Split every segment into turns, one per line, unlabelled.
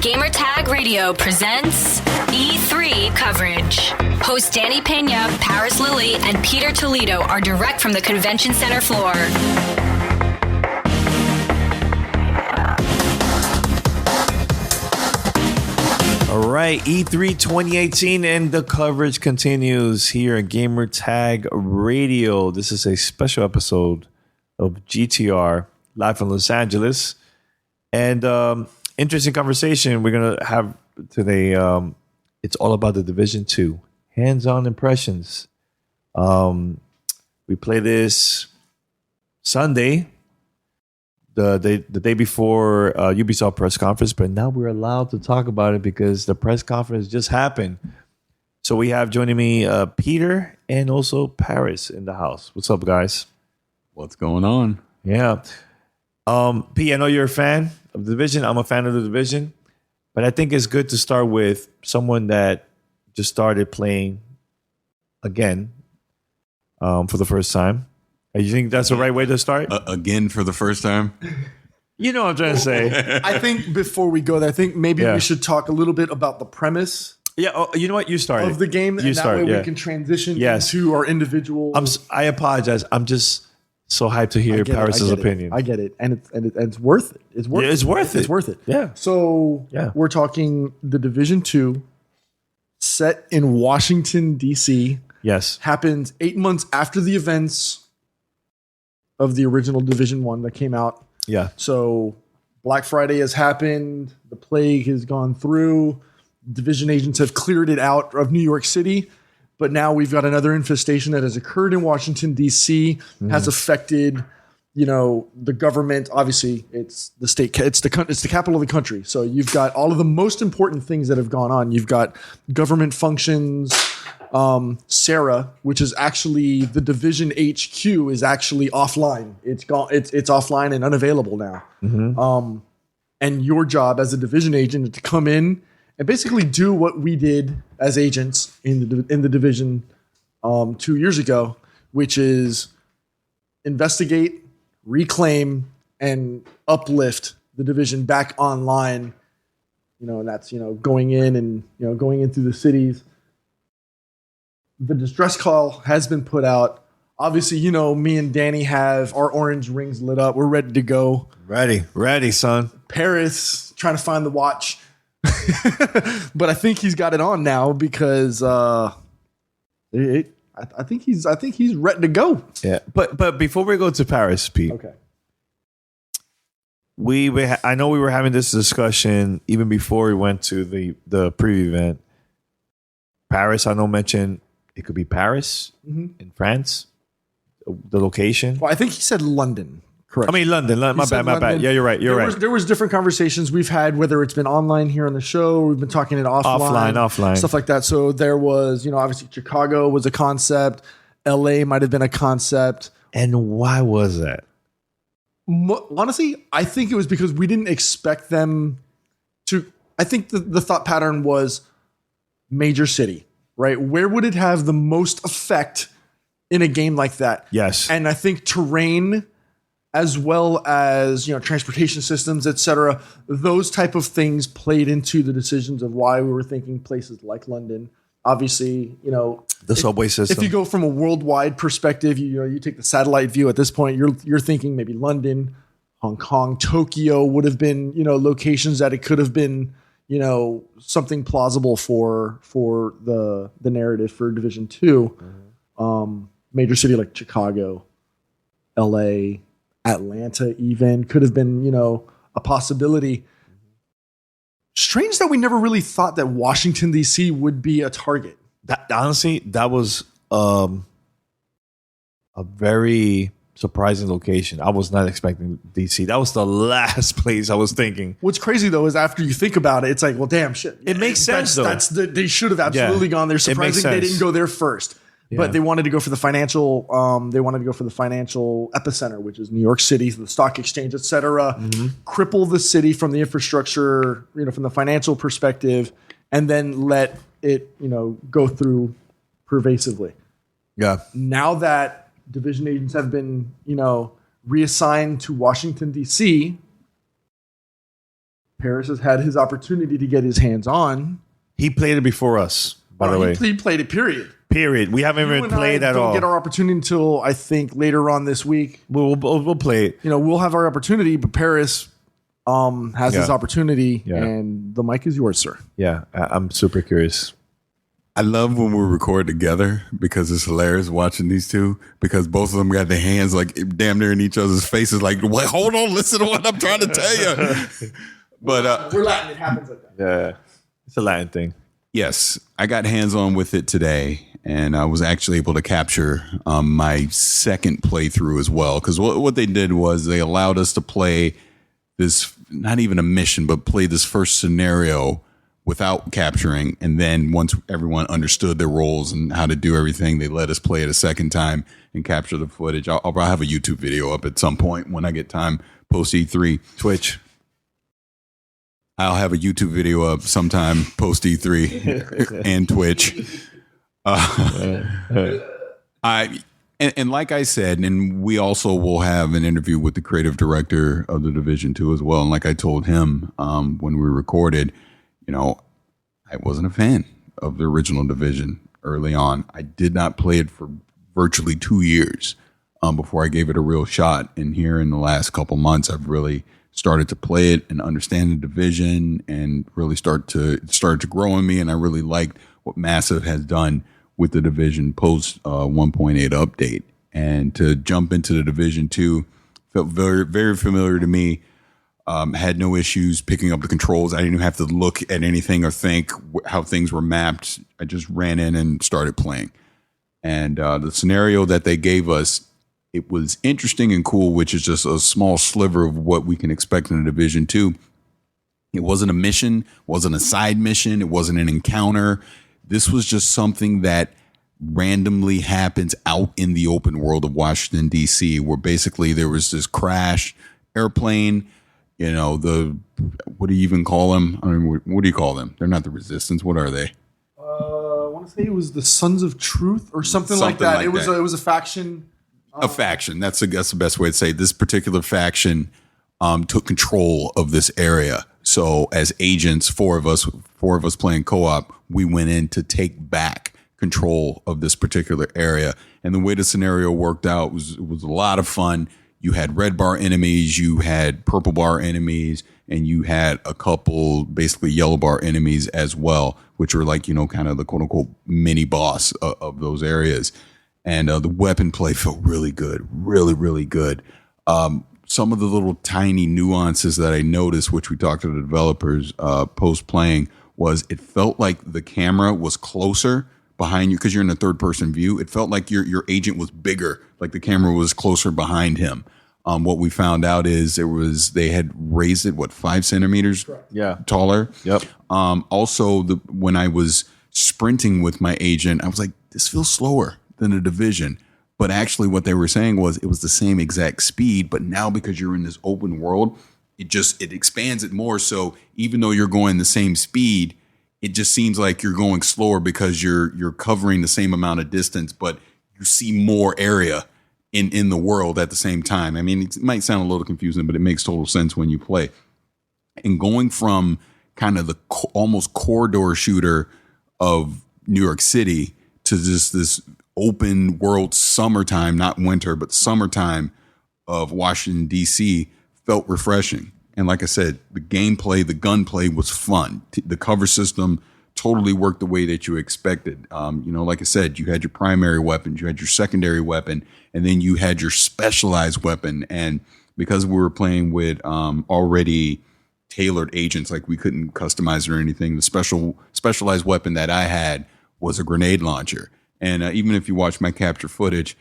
Gamertag Radio presents E3 coverage. Hosts Danny Pena, Paris Lilly, and Peter Toledo are direct from the convention center floor.
All right, E3 2018 and the coverage continues here at Gamertag Radio. This is a special episode of GTR live from Los Angeles. And interesting conversation we're going to have today. It's all about the Division 2. Hands-on impressions. We play this Sunday, the day before Ubisoft press conference, but now we're allowed to talk about it because the press conference just happened. So we have joining me Peter and also Paris in the house. What's up, guys?
What's going on?
Yeah. P, I know you're a fan of the Division. I'm a fan of the Division. But I think it's good to start with someone that just started playing again for the first time. You think that's the right way to start?
Again for the first time?
You know what I'm trying to say.
I think before we go there, I think maybe we should talk a little bit about the premise.
Yeah, you know what? You started.
Of the game. And that way we can transition into our individual.
I apologize. I'm just so hyped to hear Paris's opinion.
I get it. And it's worth it. It's worth it.
It's worth it.
It's worth it.
Yeah.
So we're talking the Division 2 set in Washington, D.C.
Yes.
Happens 8 months after the events of the original Division 1 that came out.
Yeah.
So Black Friday has happened. The plague has gone through. Division agents have cleared it out of New York City. But now we've got another infestation that has occurred in Washington, D.C., has affected, the government. Obviously, it's the state, it's the capital of the country. So you've got all of the most important things that have gone on. You've got government functions. Sarah, which is actually the Division HQ, is actually offline. It's gone. It's offline and unavailable now. Mm-hmm. And your job as a Division agent is to come in and basically do what we did as agents in the Division 2 years ago, which is investigate, reclaim, and uplift the Division back online. And that's going in and going into the cities. The distress call has been put out. Obviously, me and Danny have our orange rings lit up. We're ready to go.
Ready, son.
Paris trying to find the watch. But I think he's got it on now because I think he's ready to go.
Yeah, but before we go to Paris, Pete.
Okay.
I know we were having this discussion even before we went to the preview event. Paris, I know, mentioned it could be Paris in France, the location.
Well, I think he said London. Correct.
I mean, London. My bad. Yeah, you're right.
There was different conversations we've had, whether it's been online here on the show, we've been talking it offline, stuff like that. So there was, obviously Chicago was a concept. LA might have been a concept.
And why was that?
Honestly, I think it was because we didn't expect them to. I think the thought pattern was major city, right? Where would it have the most effect in a game like that?
Yes.
And I think terrain, as well as transportation systems, etc., those type of things played into the decisions of why we were thinking places like London. Obviously,
the subway system.
If you go from a worldwide perspective, you take the satellite view. At this point, you're thinking maybe London, Hong Kong, Tokyo would have been locations that it could have been something plausible for the narrative for Division 2. Mm-hmm. Major city like Chicago, LA, Atlanta even could have been, a possibility. Strange that we never really thought that Washington, D.C. would be a target.
Honestly, that was a very surprising location. I was not expecting D.C. That was the last place I was thinking.
What's crazy, though, is after you think about it, it's like, well, damn, shit.
It makes sense, though.
They should have absolutely gone there. Surprising they didn't go there first. Yeah. But they wanted to go for the financial. They wanted to go for the financial epicenter, which is New York City, the stock exchange, et cetera. Mm-hmm. Cripple the city from the infrastructure, from the financial perspective, and then let it, go through pervasively.
Yeah.
Now that division agents have been, reassigned to Washington D.C., Paris has had his opportunity to get his hands on.
He played it before us, by the way.
He played it, period.
We haven't even played at all.
Don't get our opportunity until, I think, later on this week.
We'll play it.
We'll have our opportunity, but Paris has his opportunity, and the mic is yours, sir.
Yeah, I'm super curious.
I love when we record together because it's hilarious watching these two because both of them got their hands like damn near in each other's faces. Like, wait, hold on, listen to what I'm trying to tell you. But
we're Latin. It happens like that.
Yeah, it's a Latin thing.
Yes, I got hands on with it today, and I was actually able to capture my second playthrough as well. Because what they did was they allowed us to play this, not even a mission, but play this first scenario without capturing. And then once everyone understood their roles and how to do everything, they let us play it a second time and capture the footage. I'll have a YouTube video up at some point when I get time post E3.
Twitch.
I'll have a YouTube video up sometime post E3 and Twitch. And like I said, and we also will have an interview with the creative director of the Division 2 as well. And like I told him when we recorded, I wasn't a fan of the original Division early on. I did not play it for virtually 2 years before I gave it a real shot. And here in the last couple months, I've really started to play it and understand the Division and really started to grow in me. And I really liked what Massive has done with the Division post 1.8 update. And to jump into the Division 2 felt very, very familiar to me. Had no issues picking up the controls. I didn't even have to look at anything or think how things were mapped. I just ran in and started playing. And the scenario that they gave us, it was interesting and cool, which is just a small sliver of what we can expect in a Division 2. It wasn't a mission, wasn't a side mission, it wasn't an encounter. This was just something that randomly happens out in the open world of Washington, D.C., where basically there was this crash airplane. What do you even call them? I mean, what do you call them? They're not the Resistance. What are they?
I want to say it was the Sons of Truth or something like that. It was a faction.
A faction. That's the best way to say it. This particular faction took control of this area. So as agents, four of us playing co-op, we went in to take back control of this particular area. And the way the scenario worked out was a lot of fun. You had red bar enemies, you had purple bar enemies, and you had a couple basically yellow bar enemies as well, which are like, kind of the quote unquote mini boss of those areas. And the weapon play felt really good, really, really good. Some of the little tiny nuances that I noticed, which we talked to the developers post playing, was it felt like the camera was closer behind you because you're in a third person view. It felt like your agent was bigger, like the camera was closer behind him. What we found out is they had raised it 5 centimeters taller.
Yep.
Also, when I was sprinting with my agent, I was like, this feels slower than a Division. But actually what they were saying was it was the same exact speed, but now because you're in this open world, it expands it more. So even though you're going the same speed, it just seems like you're going slower because you're covering the same amount of distance, but you see more area in the world at the same time. I mean, it might sound a little confusing, but it makes total sense when you play. And going from kind of the almost corridor shooter of New York City to just this open world summertime, not winter, but summertime of Washington, D.C. felt refreshing. And like I said, the gameplay, the gunplay was fun. The cover system totally worked the way that you expected. Like I said, you had your primary weapons, you had your secondary weapon, and then you had your specialized weapon. And because we were playing with already tailored agents, like we couldn't customize it or anything, the specialized weapon that I had was a grenade launcher. And even if you watch my capture footage,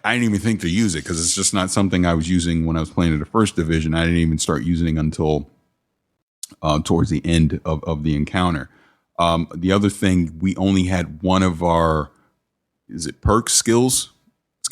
I didn't even think to use it because it's just not something I was using when I was playing in the first Division. I didn't even start using it until towards the end of the encounter. The other thing, we only had one of our, is it perks, skills?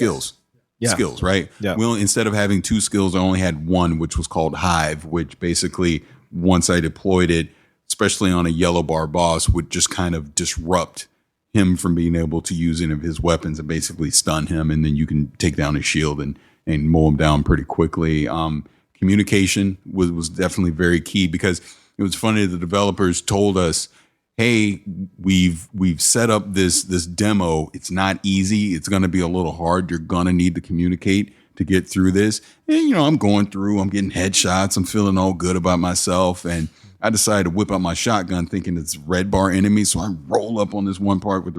Yeah. Skills, right? Yeah. Instead of having 2 skills, I only had one, which was called Hive, which basically, once I deployed it, especially on a yellow bar boss, would just kind of disrupt him from being able to use any of his weapons and basically stun him. And then you can take down his shield and mow him down pretty quickly. Can communication was definitely very key, because it was funny. The developers told us, hey, we've set up this demo. It's not easy. It's going to be a little hard. You're going to need to communicate to get through this. And, I'm going through, I'm getting headshots. I'm feeling all good about myself. And I decided to whip out my shotgun thinking it's red bar enemies. So I roll up on this one part with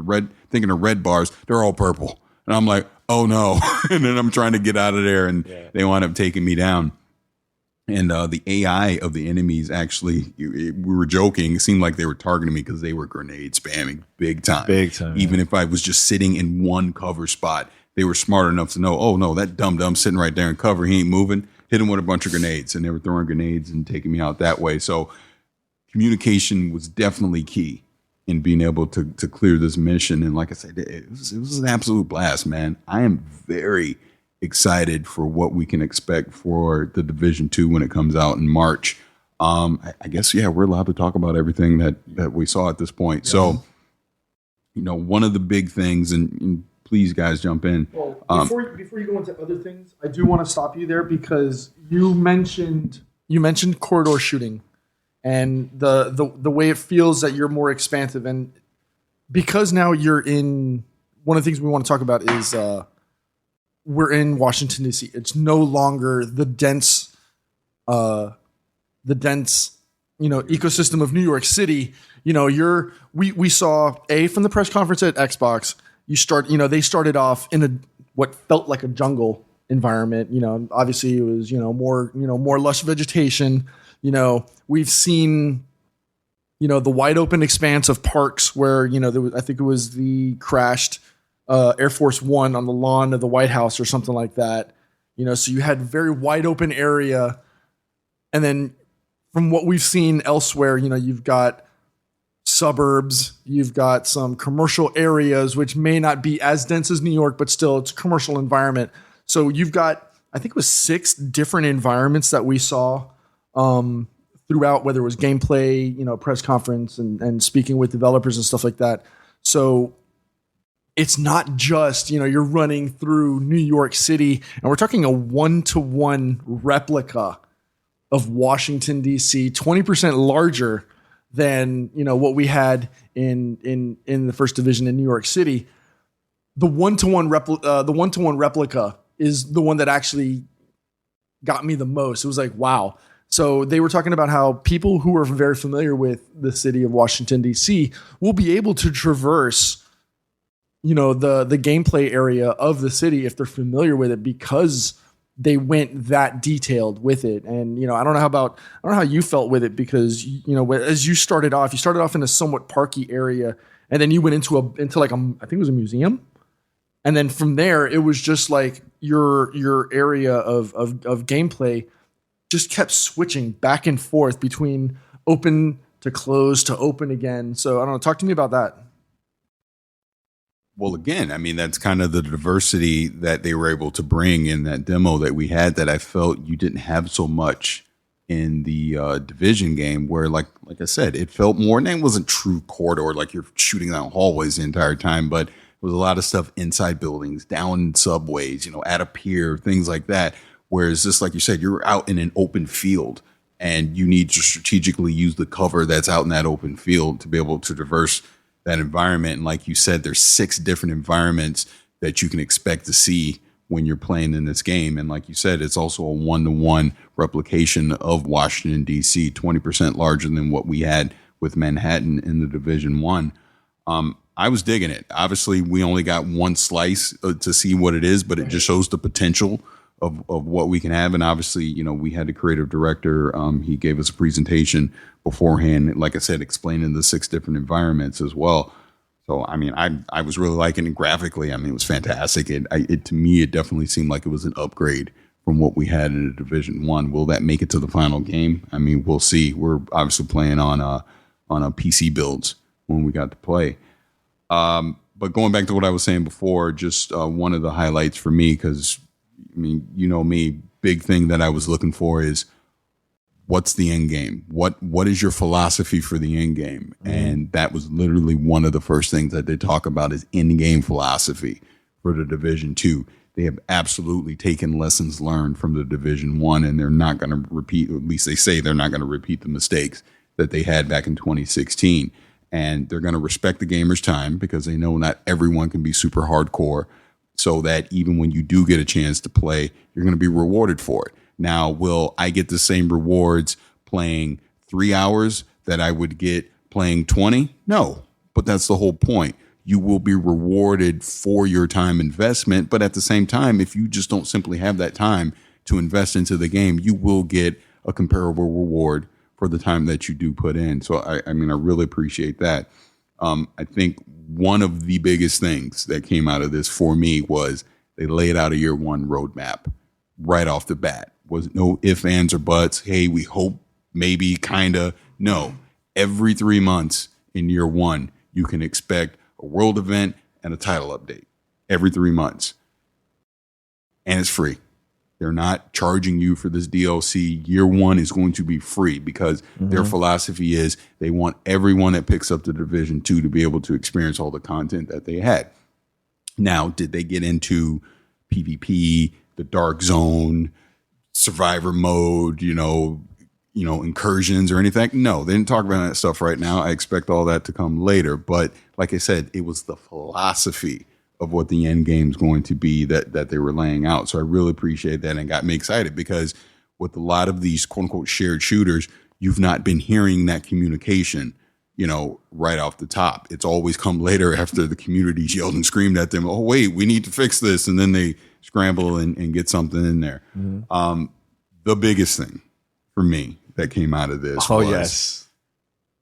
thinking the red bars. They're all purple. And I'm like, oh no. And then I'm trying to get out of there, and they wind up taking me down. And the AI of the enemies, actually, we were joking. It seemed like they were targeting me because they were grenade spamming big time. Big time. Even if I was just sitting in one cover spot, they were smart enough to know, oh, no, that dum-dum sitting right there in cover, he ain't moving. Hit him with a bunch of grenades. And they were throwing grenades and taking me out that way. So communication was definitely key in being able to clear this mission. And like I said, it was an absolute blast, man. I am very excited for what we can expect for the Division 2 when it comes out in March. I guess, we're allowed to talk about everything that we saw at this point. Yeah. So, one of the big things, and please guys jump in.
Well, before you go into other things, I do want to stop you there, because you mentioned corridor shooting and the way it feels that you're more expansive. And because now you're in, one of the things we want to talk about is, we're in Washington, D.C. It's no longer the dense, ecosystem of New York City. We saw from the press conference at Xbox, they started off in what felt like a jungle environment. Obviously it was, more lush vegetation. We've seen, the wide open expanse of parks where, I think it was the crashed Air Force One on the lawn of the White House or something like that. So you had very wide open area. And then from what we've seen elsewhere, you've got suburbs, you've got some commercial areas, which may not be as dense as New York, but still it's a commercial environment. So you've got, I think it was 6 different environments that we saw throughout, whether it was gameplay, press conference and speaking with developers and stuff like that. So it's not just, you're running through New York City, and we're talking a 1-to-1 replica of Washington, D.C., 20% larger than, what we had in the first division in New York City. The 1-to-1 replica is the one that actually got me the most. It was like, wow. So they were talking about how people who are very familiar with the city of Washington, D.C. will be able to traverse the gameplay area of the city if they're familiar with it, because they went that detailed with it. And, I don't know how you felt with it, because, as you started off in a somewhat parky area, and then you went into I think it was a museum. And then from there, it was just like your area of gameplay just kept switching back and forth between open to close to open again. So I don't know, talk to me about that.
Well, again, that's kind of the diversity that they were able to bring in that demo that we had, that I felt you didn't have so much in the Division game, where, like I said, it felt more, and it wasn't true corridor, like you're shooting down hallways the entire time, but it was a lot of stuff inside buildings, down subways, at a pier, things like that. Whereas just like you said, you're out in an open field, and you need to strategically use the cover that's out in that open field to be able to traverse that environment. And like you said, there's 6 different environments that you can expect to see when you're playing in this game. And like you said, it's also a 1-to-1 replication of Washington, D.C., 20% larger than what we had with Manhattan in the Division 1. I was digging it. Obviously, we only got one slice to see what it is, but it just shows the potential of what we can have. And obviously, we had the creative director. He gave us a presentation beforehand, like I said, explaining the 6 different environments as well. So, I was really liking it graphically. It was fantastic. To me, it definitely seemed like it was an upgrade from what we had in the Division 1. Will that make it to the final game? We'll see. We're obviously playing on a PC builds when we got to play. But going back to what I was saying before, just one of the highlights for me, because me, big thing that I was looking for is, what's the end game? What is your philosophy for the end game? Mm-hmm. And that was literally one of the first things that they talk about is end game philosophy for the Division 2. they have absolutely taken lessons learned from the Division One, and they're not going to repeat. At least they say they're not going to repeat the mistakes that they had back in 2016. And they're going to respect the gamer's time because they know not everyone can be super hardcore. So that even when you do get a chance to play, you're going to be rewarded for it. Now, will I get the same rewards playing 3 hours that I would get playing 20? No, but that's the whole point. You will be rewarded for your time investment. But at the same time, if you just don't simply have that time to invest into the game, you will get a comparable reward for the time that you do put in. So, I mean, I really appreciate that. I think one of the biggest things that came out of this for me was they laid out a year one roadmap right off the bat. Was no ifs, ands, or buts. Hey, we hope, maybe, kind of. No. Every 3 months in year one, you can expect a world event and a title update every 3 months. And it's free. They're not charging you for this DLC. Year one is going to be free because their philosophy is they want everyone that picks up the Division 2 to be able to experience all the content that they had. Now, did they get into PvP, the Dark Zone, Survivor mode, incursions or anything? No, they didn't talk about that stuff right now. I expect all that to come later. But like I said, it was the philosophy of what the end game is going to be that they were laying out. So I really appreciate that and got me excited because with a lot of these quote unquote shared shooters, you've not been hearing that communication, right off the top. It's always come later after the community's yelled and screamed at them. Oh, wait, we need to fix this. And then they scramble and get something in there. The biggest thing for me that came out of this was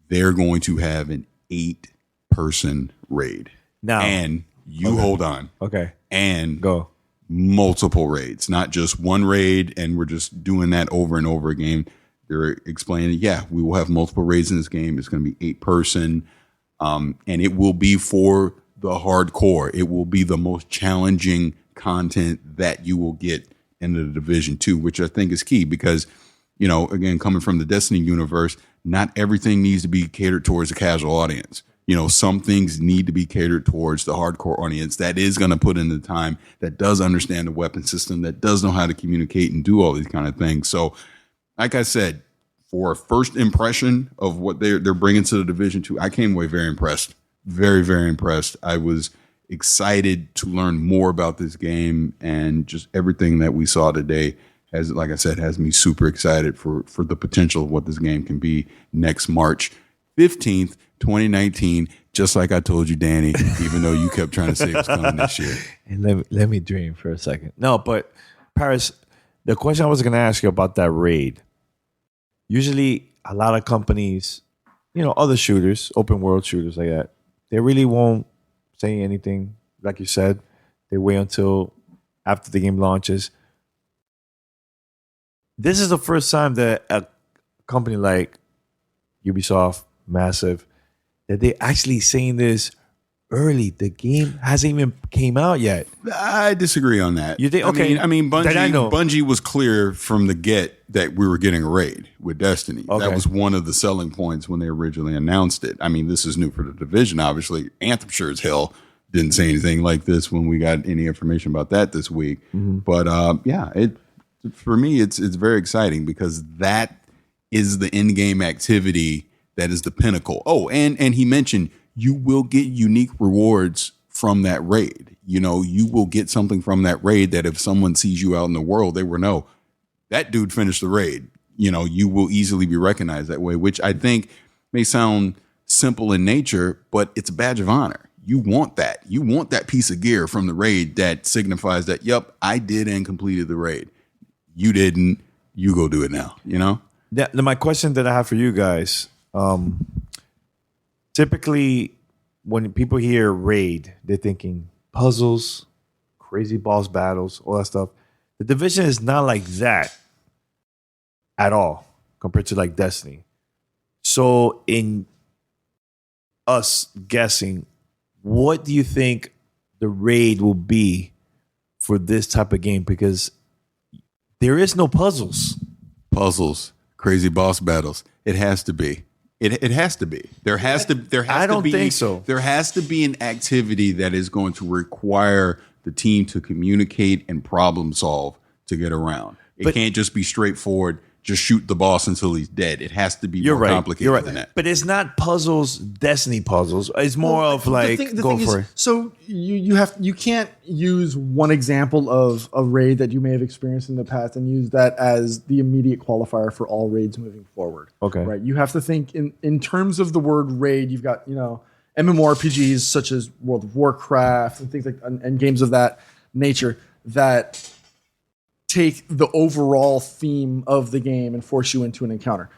they're going to have an 8-person raid.
Now,
and hold on.
Okay.
And
go.
Multiple raids, not just one raid, and we're just doing that over and over again. They're explaining, we will have multiple raids in this game. It's going to be 8-person, and it will be for the hardcore. It will be the most challenging content that you will get in the Division 2, which I think is key because, again, coming from the Destiny universe, not everything needs to be catered towards a casual audience. Some things need to be catered towards the hardcore audience that is going to put in the time, that does understand the weapon system, that does know how to communicate and do all these kind of things. So, like I said, for a first impression of what they're bringing to the Division 2, I came away very impressed. Very, very impressed. I was excited to learn more about this game, and just everything that we saw today has, like I said, has me super excited for the potential of what this game can be next March 15th, 2019, just like I told you, Danny, even though you kept trying to say it was coming this year.
And let me dream for a second. No, but Paris, the question I was going to ask you about that raid. Usually a lot of companies, other shooters, open world shooters like that, they really won't say anything. Like you said, they wait until after the game launches. This is the first time that a company like Ubisoft, Massive, that they actually saying this early. The game hasn't even came out yet.
I disagree on that.
You think? Okay.
I mean, Bungie was clear from the get that we were getting a raid with Destiny. Okay. That was one of the selling points when they originally announced it. I mean, this is new for the Division, obviously. Anthem sure as hell didn't say anything like this when we got any information about that this week. But for me, it's very exciting because that is the in-game activity that is the pinnacle. Oh, and he mentioned you will get unique rewards from that raid. You will get something from that raid that if someone sees you out in the world, they will know that dude finished the raid. You will easily be recognized that way, which I think may sound simple in nature, but it's a badge of honor. You want that. You want that piece of gear from the raid that signifies that, yep, I did and completed the raid. You didn't. You go do it now,
Yeah, my question that I have for you guys, typically when people hear raid, they're thinking puzzles, crazy boss battles, all that stuff. The Division is not like that at all compared to like Destiny. So in us guessing, what do you think the raid will be for this type of game? Because there is no puzzles.
Crazy boss battles. It has to be. It has to be. There has to. I don't think so. There has to be an activity that is going to require the team to communicate and problem solve to get around. It can't just be straightforward. Just shoot the boss until he's dead. It has to be more complicated than that.
But it's not puzzles, Destiny puzzles. It's more of like go for it.
So you can't use one example of a raid that you may have experienced in the past and use that as the immediate qualifier for all raids moving forward.
Okay.
Right. You have to think in terms of the word raid. You've got MMORPGs such as World of Warcraft and things like and games of that nature that take the overall theme of the game and force you into an encounter.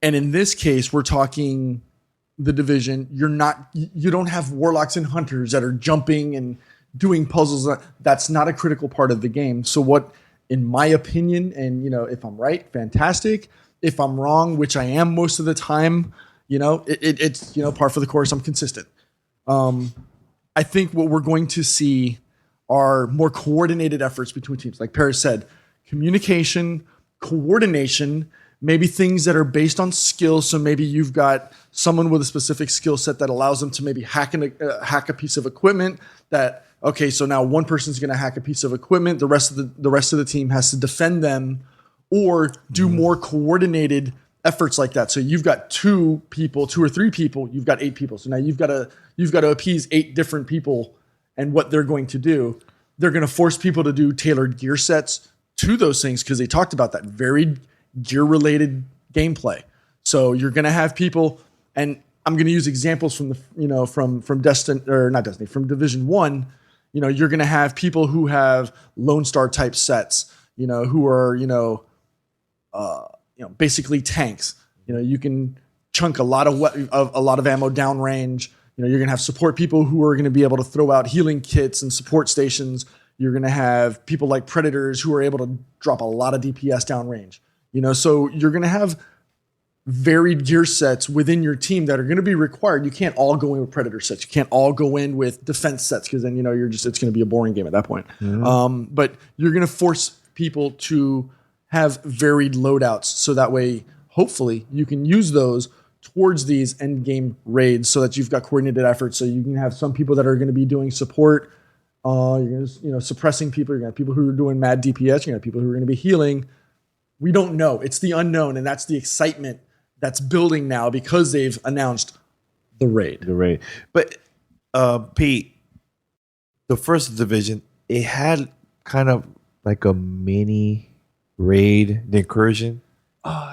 And in this case, we're talking the Division. You don't have warlocks and hunters that are jumping and doing puzzles. That's not a critical part of the game. So what, in my opinion, and if I'm right, fantastic. If I'm wrong, which I am most of the time, it's par for the course. I'm consistent. I think what we're going to see are more coordinated efforts between teams. Like Paris said, communication, coordination, maybe things that are based on skill. So maybe you've got someone with a specific skill set that allows them to maybe hack a piece of equipment that, okay, so now one person's going to hack a piece of equipment. The rest of the team has to defend them or do more coordinated efforts like that. So you've got 2 or 3 people, you've got 8 people. So now you've got to appease 8 different people and what they're going to do. They're going to force people to do tailored gear sets to those things because they talked about that varied gear-related gameplay. So you're going to have people, and I'm going to use examples from from Destiny or not Destiny, from Division 1. You're going to have people who have Lone Star type sets. Who are basically tanks. You can chunk a lot of ammo downrange. You're going to have support people who are going to be able to throw out healing kits and support stations. You're going to have people like Predators who are able to drop a lot of DPS downrange. So you're going to have varied gear sets within your team that are going to be required. You can't all go in with Predator sets. You can't all go in with defense sets because then it's going to be a boring game at that point. Mm-hmm. But you're going to force people to have varied loadouts so that way, hopefully, you can use those towards these end game raids so that you've got coordinated efforts. So you can have some people that are going to be doing support. You're going to, suppressing people. You're going to have people who are doing mad DPS. You're going to have people who are going to be healing. We don't know. It's the unknown, and that's the excitement that's building now because they've announced the raid.
But Pete, the first Division, it had kind of like a mini raid, the incursion.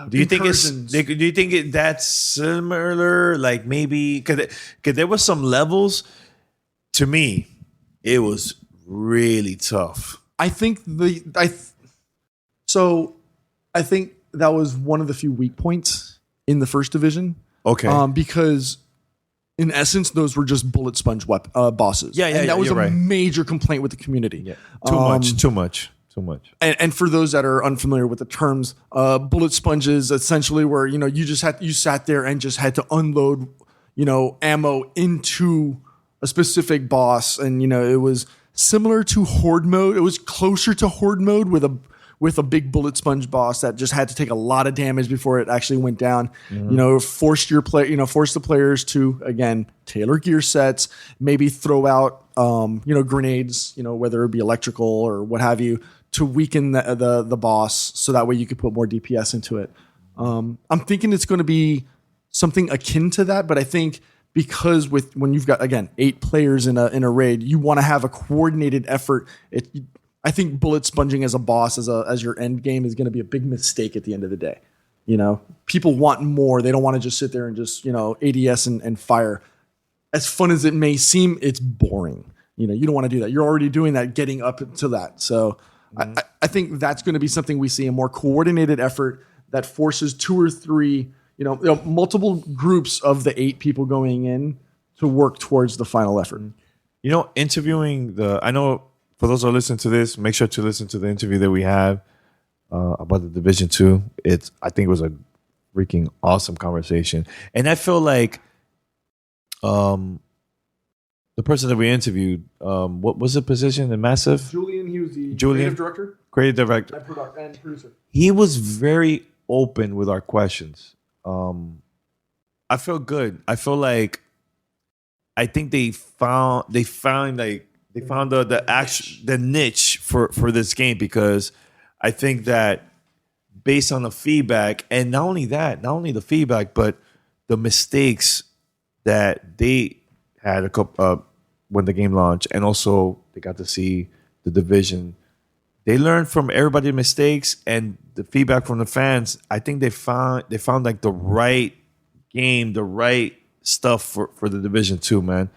Do you think that's similar? Like maybe because there was some levels. To me, it was really tough.
I think that was one of the few weak points in the first Division.
Okay,
because in essence, those were just bullet sponge bosses.
And
that was
a
major complaint with the community.
Yeah. Too much.
And for those that are unfamiliar with the terms, bullet sponges essentially where you sat there and just had to unload ammo into a specific boss, and it was similar to Horde mode. It was closer to Horde mode with a big bullet sponge boss that just had to take a lot of damage before it actually went down. Mm-hmm. Forced the players to again tailor gear sets, maybe throw out grenades, whether it be electrical or what have you, to weaken the boss, so that way you could put more DPS into it. I'm thinking it's going to be something akin to that, but I think because when you've got again 8 players in a raid, you want to have a coordinated effort. I think bullet sponging as a boss as your end game is going to be a big mistake at the end of the day. People want more. They don't want to just sit there and just ADS and fire. As fun as it may seem, it's boring. You don't want to do that. You're already doing that, getting up to that. So I think that's going to be something we see, a more coordinated effort that forces 2 or 3, multiple groups of the 8 people going in to work towards the final effort.
Interviewing I know for those who listen to this, make sure to listen to the interview that we have about the Division 2. I think it was a freaking awesome conversation. And I feel like the person that we interviewed, what was the position in Massive?
Julian, he was the
creative director
and producer.
He was very open with our questions. I feel good. I feel like I think they found like They found the niche for this game, because I think that based on the feedback, and not only the feedback, but the mistakes that they had a couple when the game launched, and also they got to see the division. They learned from everybody's mistakes and the feedback from the fans. I think they found like the right game, the right stuff for the Division 2, man.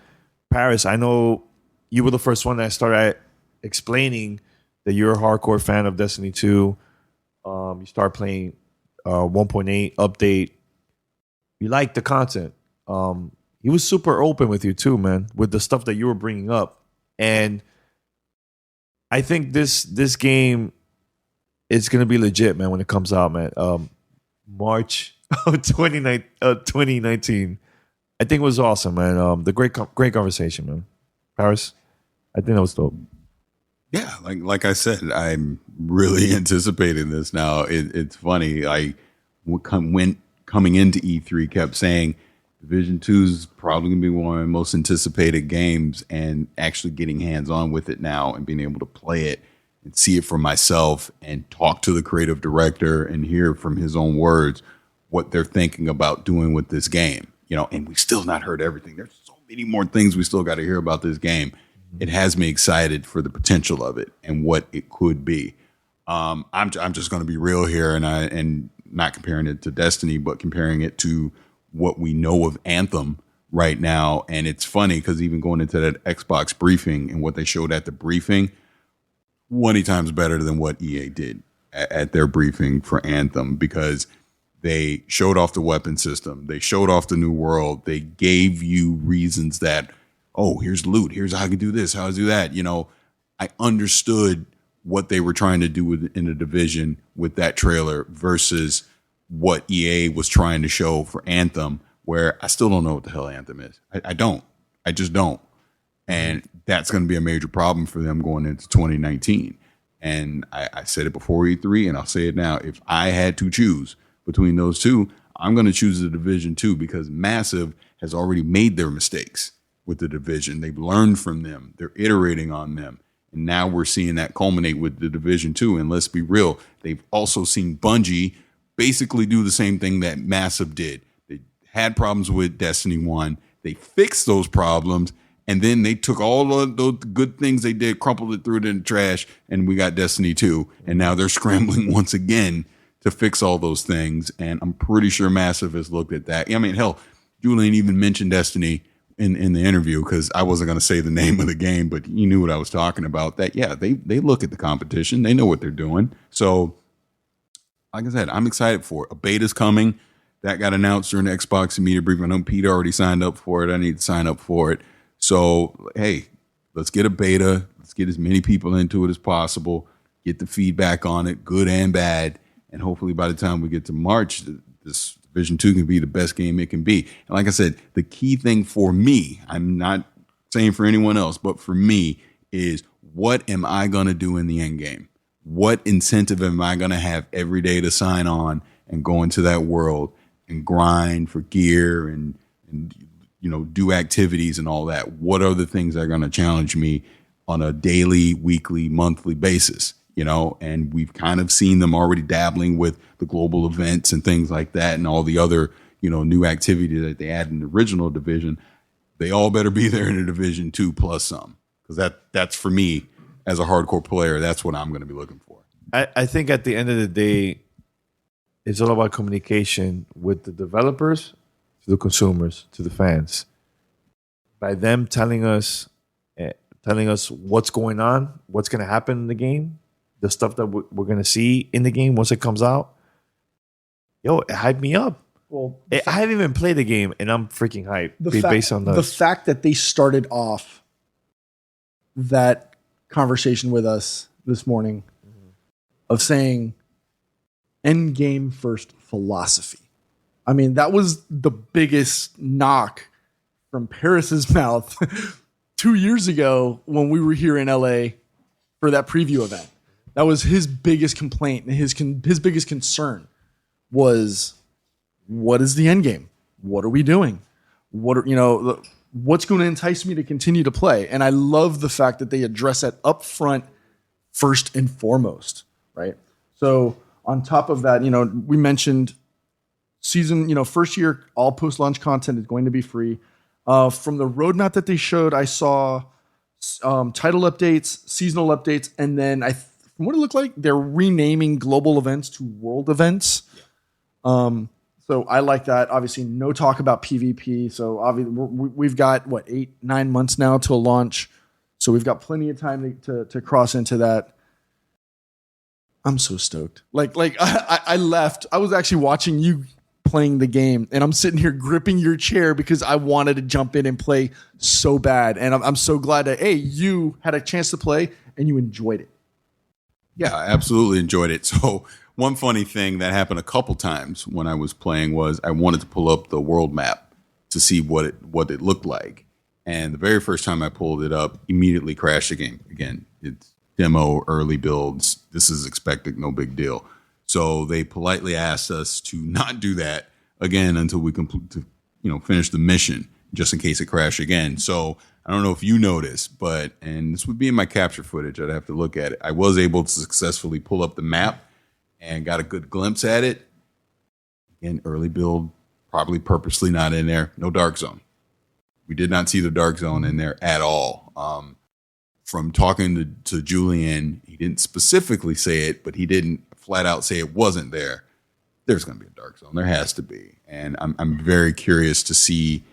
Paris, I know you were the first one that started explaining that you're a hardcore fan of Destiny 2. You start playing 1.8 update. You like the content. He was super open with you too, man, with the stuff that you were bringing up. And I think this game is going to be legit, man, when it comes out, man. March of 2019. I think it was awesome, man. The great conversation, man. Paris, I think that was dope.
Yeah, like I said, I'm really anticipating this now. It's funny. I coming into E3 kept saying Division 2 is probably going to be one of my most anticipated games, and actually getting hands-on with it now and being able to play it and see it for myself and talk to the creative director and hear from his own words what they're thinking about doing with this game. And we still not heard everything. There's so many more things we still got to hear about this game. It has me excited for the potential of it and what it could be. I'm just going to be real here, and not comparing it to Destiny, but comparing it to what we know of Anthem right now. And it's funny because even going into that Xbox briefing and what they showed at the briefing, 20 times better than what EA did at their briefing for Anthem, because they showed off the weapon system. They showed off the new world. They gave you reasons that, oh, here's loot. Here's how I can do this, how I do that. I understood what they were trying to do in the Division with that trailer versus what EA was trying to show for Anthem, where I still don't know what the hell Anthem is. I don't. I just don't. And that's going to be a major problem for them going into 2019. And I said it before E3, and I'll say it now. If I had to choose between those two, I'm going to choose the Division 2, because Massive has already made their mistakes with the Division. They've learned from them. They're iterating on them. And now we're seeing that culminate with the Division 2. And let's be real, they've also seen Bungie basically do the same thing that Massive did. They had problems with Destiny 1. They fixed those problems. And then they took all of those good things they did, crumpled it, threw it in the trash, and we got Destiny 2. And now they're scrambling once again to fix all those things. And I'm pretty sure Massive has looked at that. I mean, hell, Julian even mentioned Destiny in the interview, because I wasn't going to say the name of the game, but you knew what I was talking about. That, yeah, they look at the competition. They know what they're doing. So, like I said, I'm excited for it. A beta's coming. That got announced during the Xbox media briefing. I know Peter already signed up for it. I need to sign up for it. So, hey, let's get a beta. Let's get as many people into it as possible. Get the feedback on it, good and bad. And hopefully by the time we get to March, this Division 2 can be the best game it can be. And like I said, the key thing for me, I'm not saying for anyone else, but for me, is what am I going to do in the end game? What incentive am I going to have every day to sign on and go into that world and grind for gear and do activities and all that? What are the things that are going to challenge me on a daily, weekly, monthly basis? And we've kind of seen them already dabbling with the global events and things like that, and all the other, new activity that they add in the original Division. They all better be there in the Division 2 plus some, because that's for me as a hardcore player. That's what I'm going to be looking for.
I think at the end of the day, it's all about communication with the developers, to the consumers, to the fans. By them telling us what's going on, what's going to happen in the game, the stuff that we're going to see in the game once it comes out, it hyped me up.
Well,
I haven't even played the game, and I'm freaking hyped based on
the fact that they started off that conversation with us this morning of saying end game first philosophy. I mean, that was the biggest knock from Paris's mouth 2 years ago when we were here in LA for that preview event. That was his biggest complaint, and his biggest concern was, what is the end game? What are we doing? what's going to entice me to continue to play? And I love the fact that they address that up front first and foremost, right? So on top of that, we mentioned season, first year, all post-launch content is going to be free. From the roadmap that they showed, I saw title updates, seasonal updates, and then from what it looked like, they're renaming global events to world events. So I like that. Obviously, no talk about PvP. So obviously, we've got 8-9 months now till launch. So we've got plenty of time to cross into that. I'm so stoked. I left. I was actually watching you playing the game, and I'm sitting here gripping your chair because I wanted to jump in and play so bad. And I'm so glad that you had a chance to play and you enjoyed it.
Yeah, I absolutely enjoyed it. So one funny thing that happened a couple times when I was playing was I wanted to pull up the world map to see what it looked like. And the very first time I pulled it up, immediately crashed the game. Again, it's demo, early builds. This is expected, no big deal. So they politely asked us to not do that again until we finish the mission, just in case it crashed again. So I don't know if you noticed, and this would be in my capture footage, I'd have to look at it. I was able to successfully pull up the map and got a good glimpse at it. Again, early build, probably purposely not in there. No dark zone. We did not see the dark zone in there at all. From talking to Julian, he didn't specifically say it, but he didn't flat out say it wasn't there. There's going to be a dark zone. There has to be. And I'm very curious to see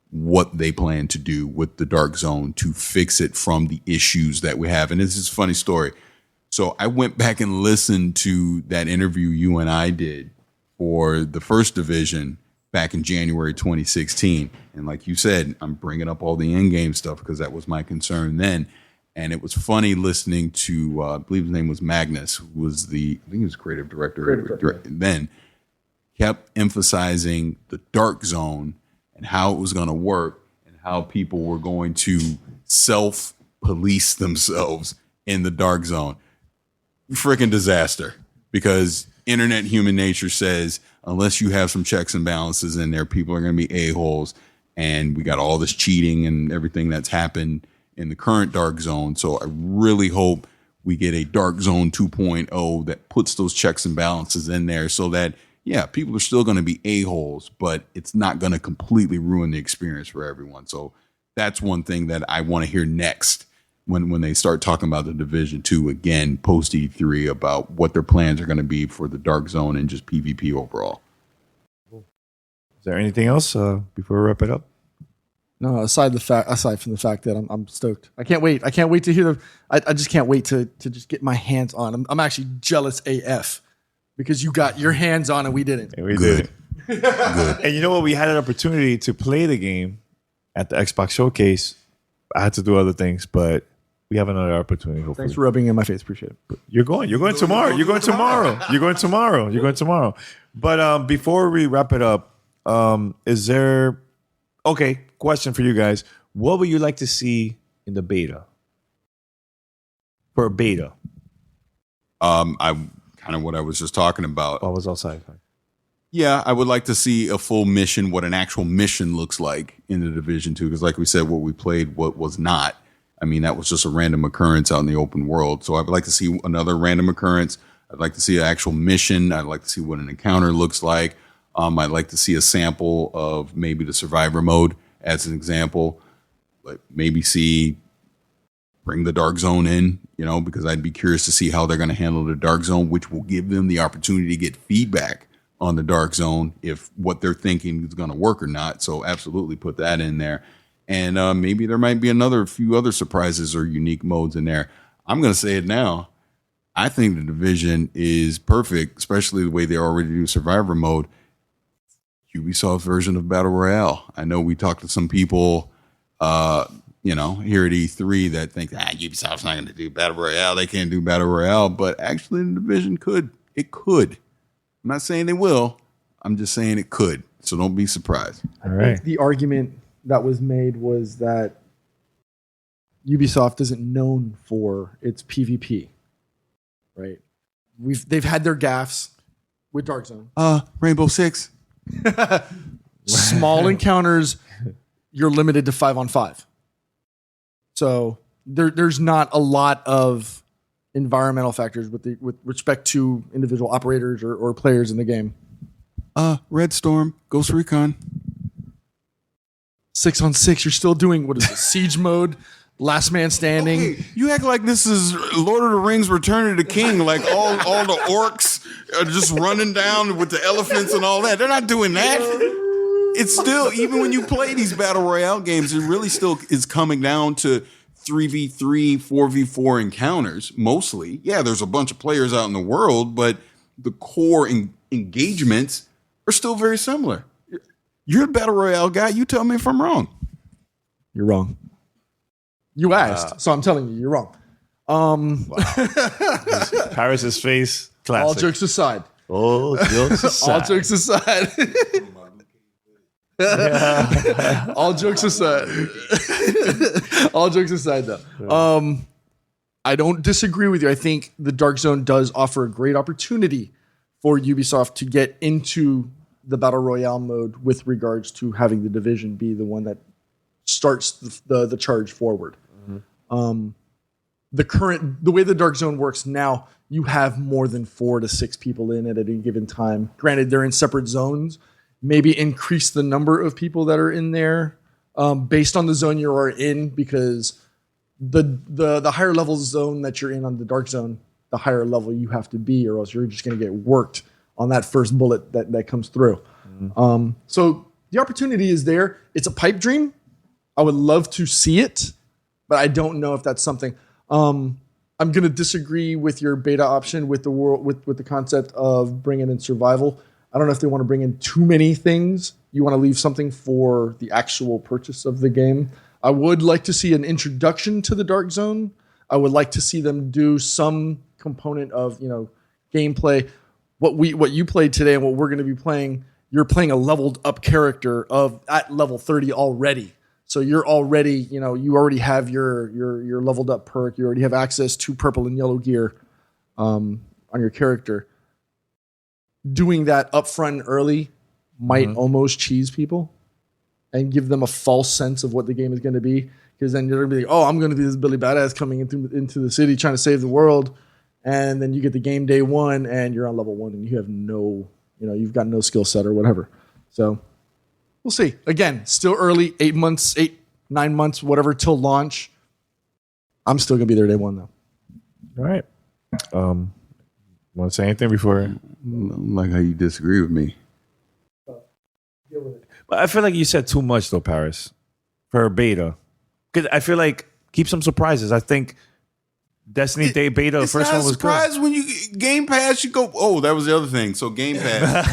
what they plan to do with the dark zone to fix it from the issues that we have. And this is a funny story. So I went back and listened to that interview you and I did for the first division back in January 2016. And like you said, I'm bringing up all the in-game stuff because that was my concern then. And it was funny listening to, I believe his name was Magnus, who was I think he was creative director. Then kept emphasizing the dark zone and how it was going to work and how people were going to self-police themselves in the dark zone. Freaking disaster, because internet human nature says unless you have some checks and balances in there, people are going to be a-holes. And we got all this cheating and everything that's happened in the current dark zone. So I really hope we get a dark zone 2.0 that puts those checks and balances in there so that, yeah, people are still going to be a-holes, but it's not going to completely ruin the experience for everyone. So that's one thing that I want to hear next when they start talking about the Division 2 again, post E3, about what their plans are going to be for the dark zone and just PvP overall.
Is there anything else before we wrap it up?
No, aside from the fact that I'm stoked. I can't wait. I can't wait to hear I just can't wait to just get my hands on. I'm actually jealous AF because you got your hands on and we didn't.
And we did. Good. And you know what? We had an opportunity to play the game at the Xbox Showcase. I had to do other things, but we have another opportunity. Hopefully.
Thanks for rubbing it in my face. Appreciate it.
You're going tomorrow. You're going tomorrow. But before we wrap it up, is there... Okay, question for you guys. What would you like to see in the beta? For a beta.
I kind of what I was just talking about.
What was outside?
Yeah, I would like to see a full mission, what an actual mission looks like in the Division 2. Because like we said, what we played, what was not. I mean, that was just a random occurrence out in the open world. So I would like to see another random occurrence. I'd like to see an actual mission. I'd like to see what an encounter looks like. I'd like to see a sample of maybe the survivor mode as an example. Like maybe bring the dark zone in, because I'd be curious to see how they're going to handle the dark zone, which will give them the opportunity to get feedback on the dark zone if what they're thinking is going to work or not. So absolutely put that in there. And maybe there might be a few other surprises or unique modes in there. I'm going to say it now. I think the Division is perfect, especially the way they already do survivor mode. Ubisoft's version of Battle Royale. I know we talked to some people, here at E3 that think, Ubisoft's not going to do Battle Royale. They can't do Battle Royale. But actually, the Division could. It could. I'm not saying they will. I'm just saying it could. So don't be surprised.
All right.
The argument that was made was that Ubisoft isn't known for its PvP, right? They've had their gaffes with Dark Zone.
Rainbow Six.
Small encounters, you're limited to 5-on-5. So there's not a lot of environmental factors with respect to individual operators or players in the game.
Red Storm, Ghost Recon.
6-on-6, you're still doing, what is it, siege mode, last man standing.
Okay, you act like this is Lord of the Rings Return of the King, like all the orcs are just running down with the elephants and all that. They're not doing that. It's still, even when you play these battle royale games, it really still is coming down to 3v3, 4v4 encounters, mostly. Yeah, there's a bunch of players out in the world, but the core engagements are still very similar. You're a battle royale guy. You tell me if I'm wrong.
You're wrong. You asked, so I'm telling you, you're wrong.
Paris's face. Classic.
All jokes aside.
All jokes aside.
All jokes aside. All jokes aside. All jokes aside, though. I don't disagree with you. I think the Dark Zone does offer a great opportunity for Ubisoft to get into the Battle Royale mode with regards to having the Division be the one that starts the charge forward. Mm-hmm. The way the Dark Zone works now, you have more than 4 to 6 people in it at any given time. Granted, they're in separate zones. Maybe increase the number of people that are in there based on the zone you are in, because the higher level zone that you're in on the Dark Zone, the higher level you have to be, or else you're just going to get worked on that first bullet that comes through. Mm-hmm. So the opportunity is there. It's a pipe dream. I would love to see it, but I don't know if that's something. I'm going to disagree with your beta option with the world with the concept of bringing in survival. I don't know if they want to bring in too many things. You want to leave something for the actual purchase of the game. I would like to see an introduction to the Dark Zone. I would like to see them do some component of, gameplay. What you played today and what we're going to be playing, you're playing a leveled up character at level 30 already. So you're already, you already have your leveled up perk. You already have access to purple and yellow gear on your character. Doing that upfront early might almost cheese people and give them a false sense of what the game is going to be. Because then you're going to be like, oh, I'm going to be this Billy Badass coming into the city trying to save the world. And then you get the game day 1 and you're on level 1 and you have you've got no skill set or whatever. So we'll see. Again, still early, 8 months, 9 months, whatever, till launch. I'm still going to be there day 1 though.
All right. Want to say anything before?
Like how you disagree with me.
But I feel like you said too much though, Paris, for a beta. Because I feel like keep some surprises. I think Destiny Day beta, the first one was good.
It's not a surprise when you Game Pass, you go, oh, that was the other thing. So Game Pass,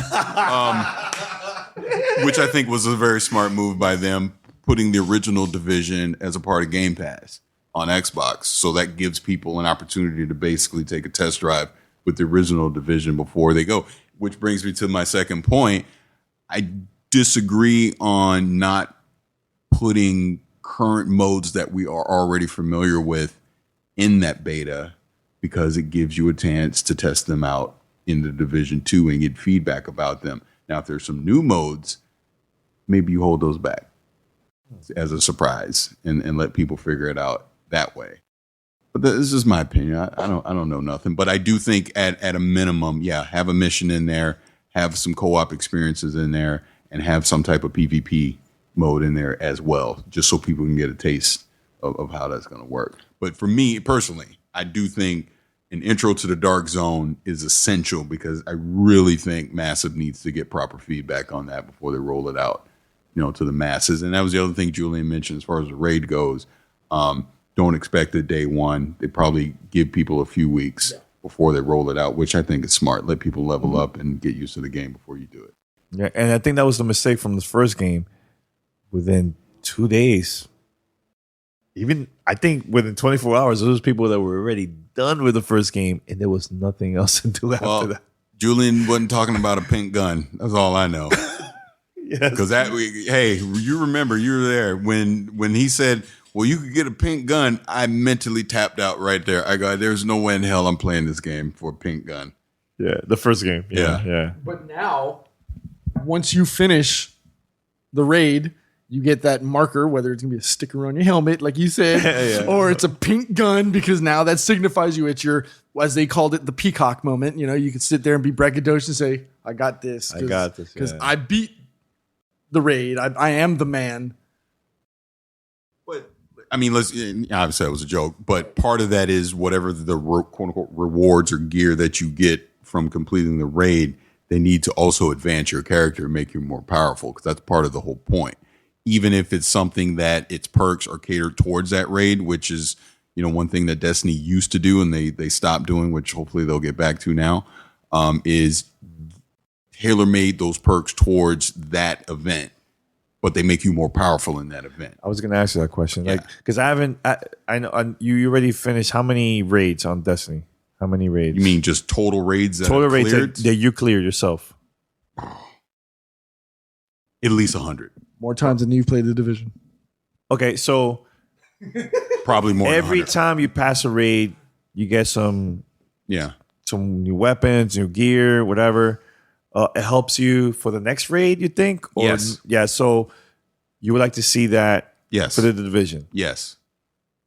which I think was a very smart move by them, putting the original Division as a part of Game Pass on Xbox. So that gives people an opportunity to basically take a test drive with the original Division before they go. Which brings me to my second point. I disagree on not putting current modes that we are already familiar with in that beta, because it gives you a chance to test them out in the Division 2 and get feedback about them. Now, if there's some new modes, maybe you hold those back as a surprise and let people figure it out that way. But this is my opinion. I don't know nothing, but I do think at a minimum, have a mission in there, have some co-op experiences in there, and have some type of PvP mode in there as well, just so people can get a taste of how that's going to work. But for me personally, I do think an intro to the Dark Zone is essential, because I really think Massive needs to get proper feedback on that before they roll it out, to the masses. And that was the other thing Julian mentioned as far as the raid goes. Don't expect it day 1. They probably give people a few weeks before they roll it out, which I think is smart. Let people level up and get used to the game before you do it.
Yeah, and I think that was the mistake from the first game. Within 2 days, even I think within 24 hours, those people that were already done with the first game, and there was nothing else to do after that.
Julian wasn't talking about a pink gun. That's all I know.
Yes.
Because you remember you were there when he said, well, you could get a pink gun. I mentally tapped out right there. I go, there's no way in hell I'm playing this game for a pink gun.
Yeah, the first game. Yeah.
But now, once you finish the raid, you get that marker, whether it's gonna be a sticker on your helmet, like you said, or it's a pink gun, because now that signifies you. It's your, as they called it, the peacock moment. You know, you can sit there and be braggadocious and say, "I got this. Because I beat the raid. I am the man."
But I mean, obviously it was a joke, but part of that is whatever the quote unquote rewards or gear that you get from completing the raid, they need to also advance your character and make you more powerful, because that's part of the whole point. Even if it's something that its perks are catered towards that raid, which is, one thing that Destiny used to do and they stopped doing, which hopefully they'll get back to now, is tailor-made those perks towards that event, but they make you more powerful in that event.
I was going to ask you that question, because I know you already finished how many raids on Destiny? How many raids?
You mean just total raids? Total raids
that you cleared yourself?
At least 100.
More times than you've played the Division.
Okay, so
probably more.
Every time you pass a raid, you get some new weapons, new gear, whatever. It helps you for the next raid, you think? Or,
yes.
Yeah. So you would like to see that?
Yes.
For the Division?
Yes.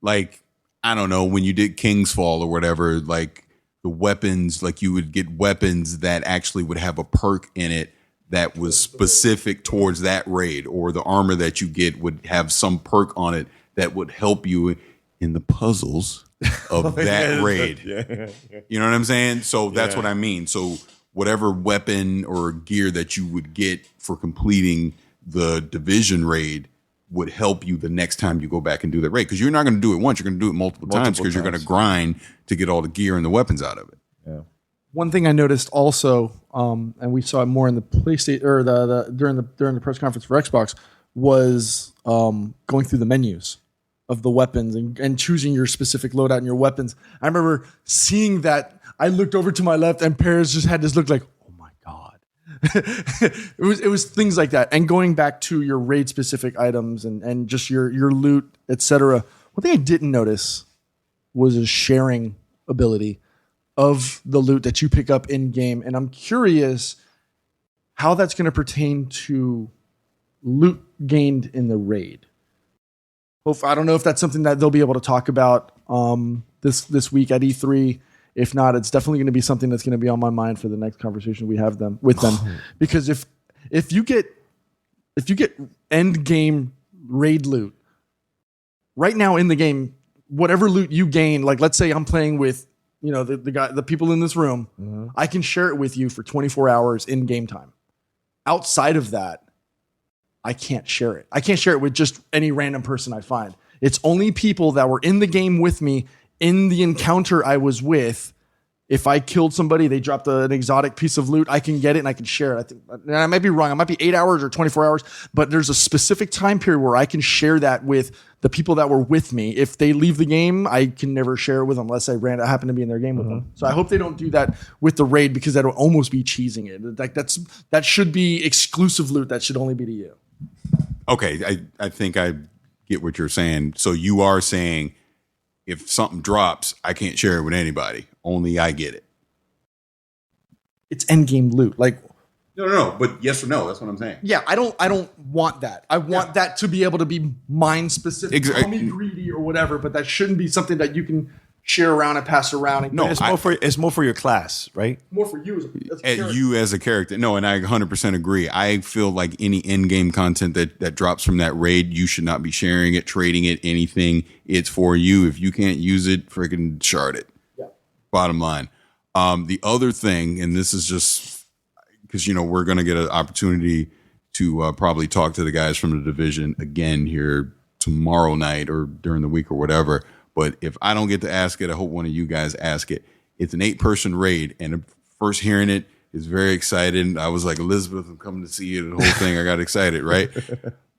Like, I don't know, when you did King's Fall or whatever, like the weapons, like you would get weapons that actually would have a perk in it that was specific towards that raid, or the armor that you get would have some perk on it that would help you in the puzzles of that raid. You know what I'm saying? So that's what I mean. So whatever weapon or gear that you would get for completing the Division raid would help you the next time you go back and do that raid. Because you're not going to do it once, you're going to do it multiple times, because you're going to grind to get all the gear and the weapons out of it.
Yeah.
One thing I noticed also, and we saw it more in the PlayStation or during the press conference for Xbox, was going through the menus of the weapons and choosing your specific loadout and your weapons. I remember seeing that. I looked over to my left, and Paris just had this look like, "Oh my god!" it was things like that. And going back to your raid specific items and just your loot, etc. One thing I didn't notice was a sharing ability of the loot that you pick up in game, and I'm curious how that's going to pertain to loot gained in the raid. I don't know if that's something that they'll be able to talk about this week at E3. If not, it's definitely going to be something that's going to be on my mind for the next conversation we have with them. Because if you get end game raid loot right now in the game, whatever loot you gain, like let's say I'm playing with the people in this room, I can share it with you for 24 hours in game time. Outside of that, I can't share it. I can't share it with just any random person I find. It's only people that were in the game with me in the encounter I was with. If I killed somebody, they dropped an exotic piece of loot, I can get it and I can share it. I think, and I might be wrong. It might be 8 hours or 24 hours, but there's a specific time period where I can share that with the people that were with me. If they leave the game, I can never share it with them unless I happen to be in their game with them. So I hope they don't do that with the raid, because that would almost be cheesing it. Like that should be exclusive loot. That should only be to you.
Okay, I think I get what you're saying. So you are saying if something drops, I can't share it with anybody. Only I get it.
It's end game loot. Like
no. But yes or no, that's what I'm saying.
Yeah, I don't want that. I want that to be able to be mine specific. Call me greedy or whatever, but that shouldn't be something that you can share around and pass around. And
it's more for your class, right?
More for you as a character.
You as a character. No, and I 100% agree. I feel like any in-game content that drops from that raid, you should not be sharing it, trading it, anything. It's for you. If you can't use it, freaking shard it. Yeah. Bottom line. The other thing, and this is just because, we're going to get an opportunity to probably talk to the guys from the Division again here tomorrow night or during the week or whatever. But if I don't get to ask it, I hope one of you guys ask it. It's an 8-person raid, and first hearing it is very excited. I was like, Elizabeth, I'm coming to see you. The whole thing, I got excited, right?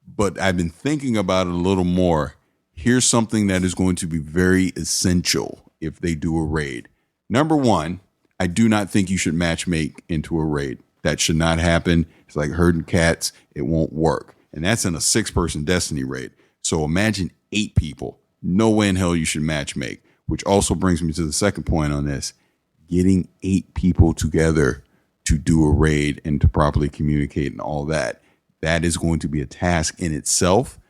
But I've been thinking about it a little more. Here's something that is going to be very essential if they do a raid. Number one, I do not think you should matchmake into a raid. That should not happen. It's like herding cats. It won't work. And that's in a 6-person Destiny raid. So imagine 8 people. No way in hell you should matchmake, which also brings me to the second point on this. Getting 8 people together to do a raid and to properly communicate and all that that is going to be a task in itself.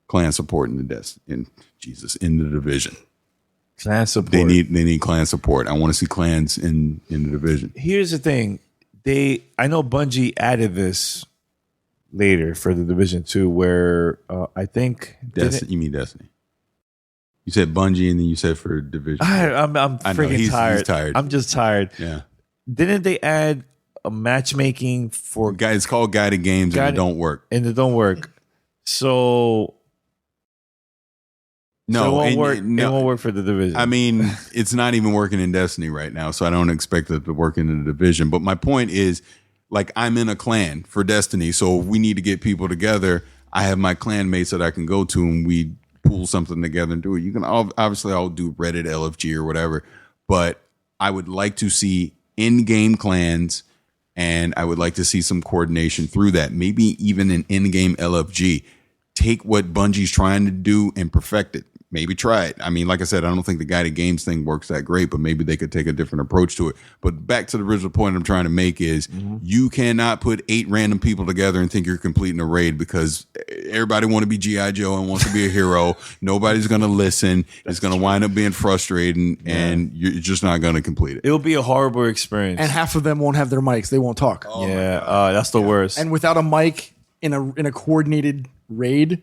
Clan support in the division.
Clan support.
They need clan support. I want to see clans in the division.
Here's the thing. I know Bungie added this later for the Division 2 where I think
You mean Destiny? You said Bungie and then you said for Division.
I'm freaking tired.
He's tired.
I'm just tired.
Yeah.
Didn't they add a matchmaking for
guys? It's called guided games and it don't work.
And it don't work. So
no,
it won't work for the Division.
I mean, it's not even working in Destiny right now, so I don't expect it to work in the Division. But my point is, like, I'm in a clan for Destiny, so if we need to get people together, I have my clan mates that I can go to and we pool something together and do it. You can obviously I'll do Reddit, LFG, or whatever, but I would like to see in-game clans, and I would like to see some coordination through that. Maybe even an in-game LFG. Take what Bungie's trying to do and perfect it. Maybe try it. I mean, like I said, I don't think the guided games thing works that great, but maybe they could take a different approach to it. But back to the original point I'm trying to make is you cannot put 8 random people together and think you're completing a raid because everybody want to be G.I. Joe and wants to be a hero. Nobody's going to listen. It's going to wind up being frustrating, and you're just not going to complete it.
It'll be a horrible experience.
And half of them won't have their mics. They won't talk.
Oh, that's the worst.
And without a mic in a coordinated raid,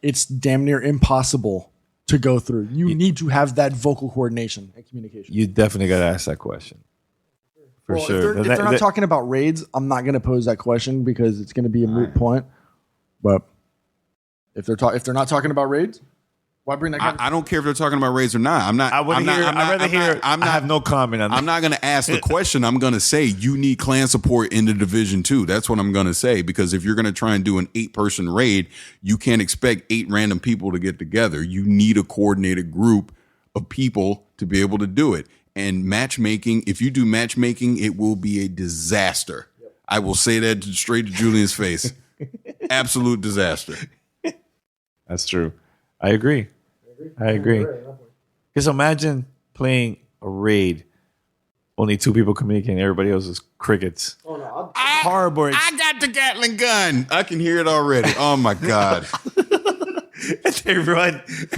it's damn near impossible to go through. You need to have that vocal coordination and communication.
You definitely got to ask that question. For sure.
If they're not talking about raids, I'm not going to pose that question because it's going to be a moot point. But if they're not talking about raids, why bring that?
I don't care if they're talking about raids or not.
I have no comment on that.
I'm not going to ask the question. I'm going to say you need clan support in the Division 2. That's what I'm going to say, because if you're going to try and do an 8-person raid, you can't expect 8 random people to get together. You need a coordinated group of people to be able to do it. And matchmaking, if you do matchmaking, it will be a disaster. Yep. I will say that straight to Julian's face. Absolute disaster.
That's true. I agree. Because imagine playing a raid, only 2 people communicating, everybody else is crickets.
Oh no!
Horrible.
I got the Gatling gun. I can hear it already. Oh my God.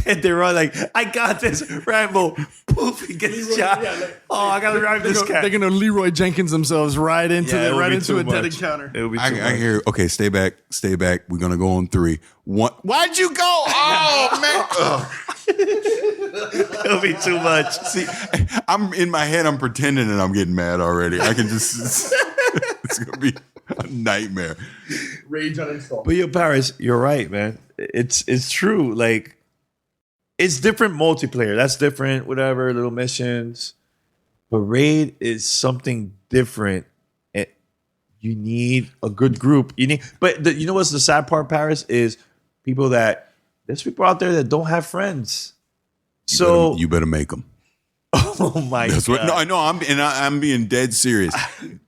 And they run like, I got this. Rambo, poof, he gets shot. I gotta drive this cat.
They're gonna Leroy Jenkins themselves right into a dead encounter.
It'll be I hear. Okay, stay back. We're gonna go on 3. 1. Why'd you go? Oh man.
It'll be too much.
See, I'm in my head. I'm pretending that I'm getting mad already. I can just. It's gonna be a nightmare.
Rage uninstalled.
But Paris, you're right, man. It's true. Like, it's different multiplayer. That's different. Whatever, little missions. But raid is something different. And you need a good group. You know what's the sad part, Paris, is there's people out there that don't have friends.
You better make them.
Oh my God!
No, I know. I'm being dead serious.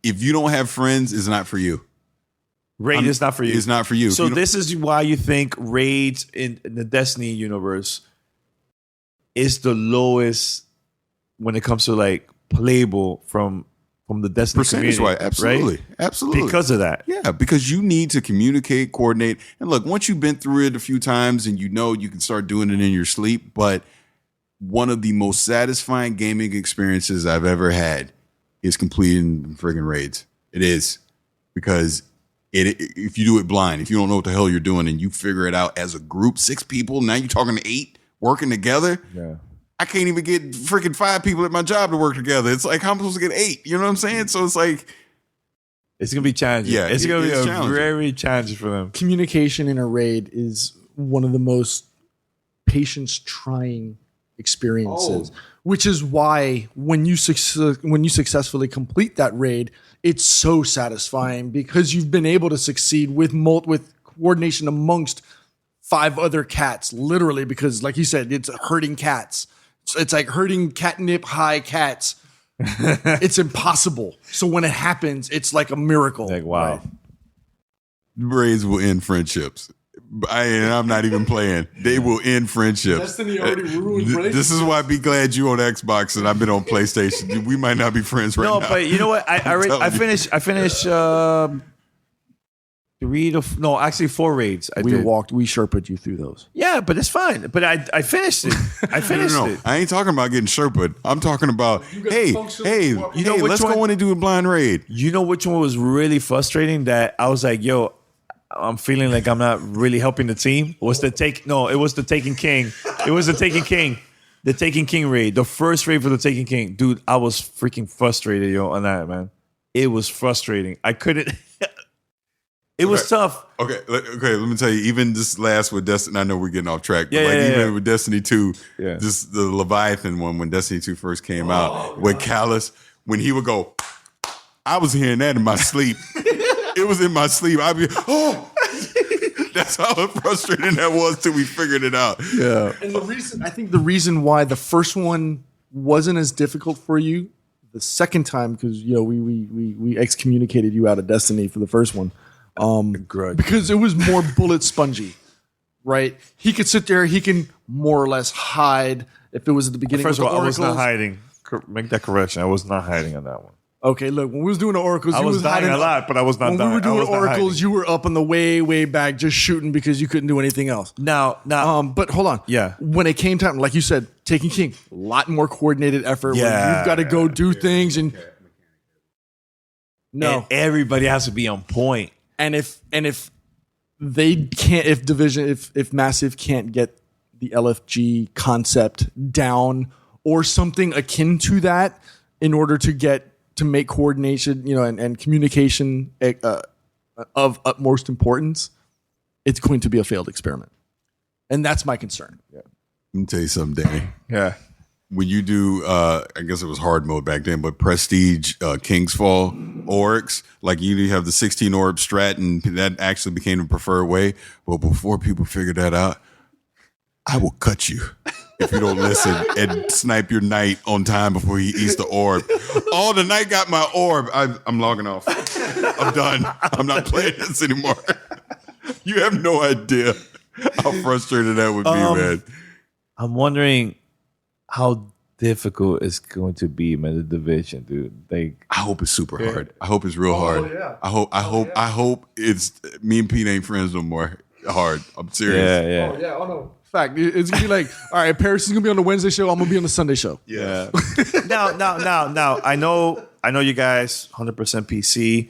If you don't have friends, it's not for you.
Raid is not for you.
It's not for you.
So this is why you think raids in the Destiny universe is the lowest when it comes to like playable from the Destiny
percentage
community.
Wise, absolutely,
right?
absolutely.
Because of that.
Yeah, because you need to communicate, coordinate, and look. Once you've been through it a few times, and you can start doing it in your sleep. But one of the most satisfying gaming experiences I've ever had is completing friggin' raids. It is, because if you do it blind, if you don't know what the hell you're doing and you figure it out as a group, 6 people, now you're talking to 8 working together.
Yeah.
I can't even get freaking 5 people at my job to work together. It's like, how am I supposed to get 8? You know what I'm saying? So it's like,
it's going to be challenging.
Yeah,
it's going to be
challenging.
very challenging for them.
Communication in a raid is one of the most patience-trying experiences, which is why when you successfully complete that raid, it's so satisfying because you've been able to succeed with coordination amongst 5 other cats, literally, because like you said, it's herding cats. It's like herding catnip high cats. It's impossible. So when it happens, it's like a miracle.
Like, wow.
Right?
raids will end friendships. And I'm not even playing. They will end friendships.
Destiny already ruined raids.
This is why I'd be glad you on Xbox and I've been on PlayStation. We might not be friends right now.
No, but you know what? I finished actually 4 raids.
We Sherpa'd you through those.
Yeah, but it's fine. But I finished it. I finished it.
I ain't talking about getting Sherpa'd. I'm talking about, let's go in and do a blind raid.
You know which one was really frustrating that I was like, yo, I'm feeling like I'm not really helping the team? It was the Taken King. It was the Taken King. The Taken King raid. The first raid for the Taken King. Dude, I was freaking frustrated, yo, on that, man. It was frustrating. I couldn't... It was tough.
Okay, let me tell you, even this last with Destiny, I know we're getting off track, but
even
with Destiny 2, just the Leviathan one, when Destiny 2 first came out, with Callus, when he would go, I was hearing that in my sleep. It was in my sleep. I'd be, that's how frustrating that was till we figured it out.
Yeah.
And I think the reason why the first one wasn't as difficult for you the second time, because we excommunicated you out of Destiny for the first one. Because it was more bullet spongy, right? He could sit there, he can more or less hide. If it was at the beginning,
first of all, I was not hiding. Make that correction. I was not hiding on that one.
Okay, look, when we was doing the oracles,
I was dying a lot, but I was not.
When we were doing oracles, you were up on the way back, just shooting because you couldn't do anything else.
Now,
but hold on.
Yeah.
When it came time, like you said, Taken King, a lot more coordinated effort.
Yeah.
Where you've got to go do things and
and everybody has to be on point.
And if they can't, if Massive can't get the LFG concept down or something akin to that in order to make coordination, and communication of utmost importance, it's going to be a failed experiment. And that's my concern.
Yeah. Let me tell you something, Danny.
Yeah.
When you do, I guess it was hard mode back then, but Prestige, King's Fall, Oryx, like you have the 16 orb strat, and that actually became the preferred way. Well, before people figured that out, I will cut you if you don't listen and snipe your knight on time before he eats the orb. Oh, the knight got my orb. I'm logging off. I'm done. I'm not playing this anymore. You have no idea how frustrated that would be, man.
I'm wondering how difficult it's going to be, man, the division, dude.
I hope it's super hard. I hope it's real hard. Yeah. I hope it's me and Pete ain't friends no more. Hard. I'm serious.
Yeah.
Oh yeah. Oh no. Fact. It's gonna be like, all right, Paris is gonna be on the Wednesday show. I'm gonna be on the Sunday show.
Yeah. Now. I know you guys 100% PC.